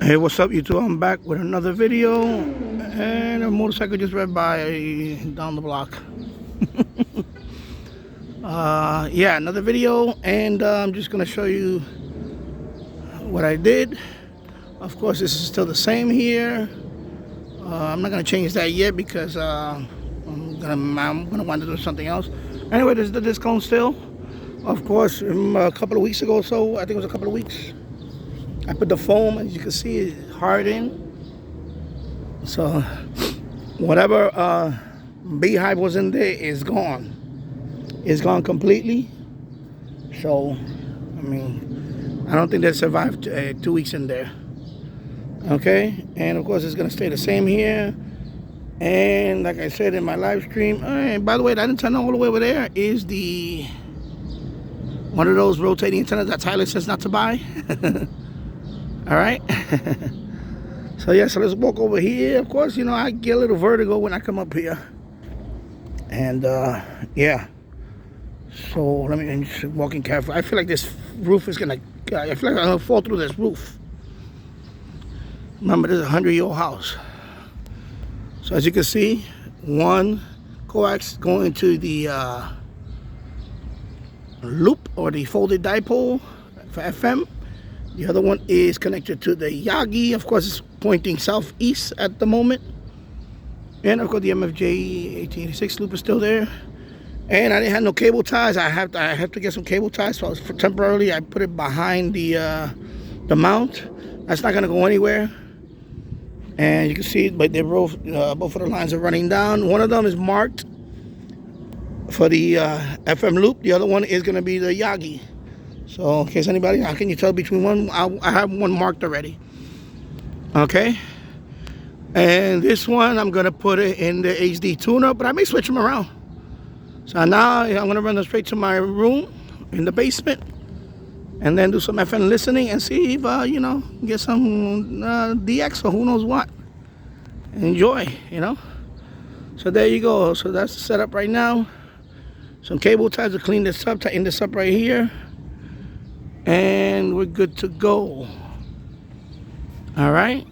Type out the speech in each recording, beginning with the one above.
Hey, what's up, YouTube? I'm back with another video, and a motorcycle just read by down the block. Yeah, another video, and I'm just gonna show you what I did. Of course, this is still the same here. I'm not gonna change that yet because I'm gonna want to do something else. Anyway, this is the disc cone still. Of course, a couple of weeks ago or so, I think it was a couple of weeks, I put the foam, as you can see, it's hardened. So whatever beehive was in there is gone. It's gone completely. So, I mean, I don't think they survived 2 weeks in there. Okay, and of course it's gonna stay the same here. And like I said in my live stream, and by the way, that antenna all the way over there is the one of those rotating antennas that Tyler says not to buy. All right. So yeah, so let's walk over here. Of course, you know, I get a little vertigo when I come up here. And yeah. So let me just walking careful. I feel like this roof is gonna, I feel like I'm gonna fall through this roof. Remember, this is a 100-year-old house. So as you can see, one coax going to the loop or the folded dipole for FM. The other one is connected to the Yagi. Of course, it's pointing southeast at the moment. And of course, the MFJ 1886 loop is still there. And I didn't have no cable ties. I have to get some cable ties. So temporarily, I put it behind the mount. That's not gonna go anywhere. And you can see, but they both of the lines are running down. One of them is marked for the FM loop. The other one is gonna be the Yagi. So in case anybody, how can you tell between one? I have one marked already. Okay. And this one, I'm gonna put it in the HD tuner, but I may switch them around. So now I'm gonna run them straight to my room in the basement, and then do some FM listening and see if you know, get some DX or who knows what. Enjoy, you know. So there you go. So that's the setup right now. Some cable ties to clean this up, tighten this up right here. And we're good to go. All right,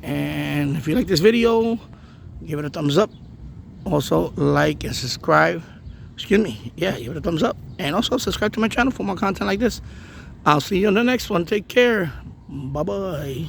and if you like this video, give it a thumbs up. Also like and subscribe. Excuse me, yeah, give it a thumbs up, and also subscribe to my channel for more content like this. I'll see you on the next one. Take care. Bye bye.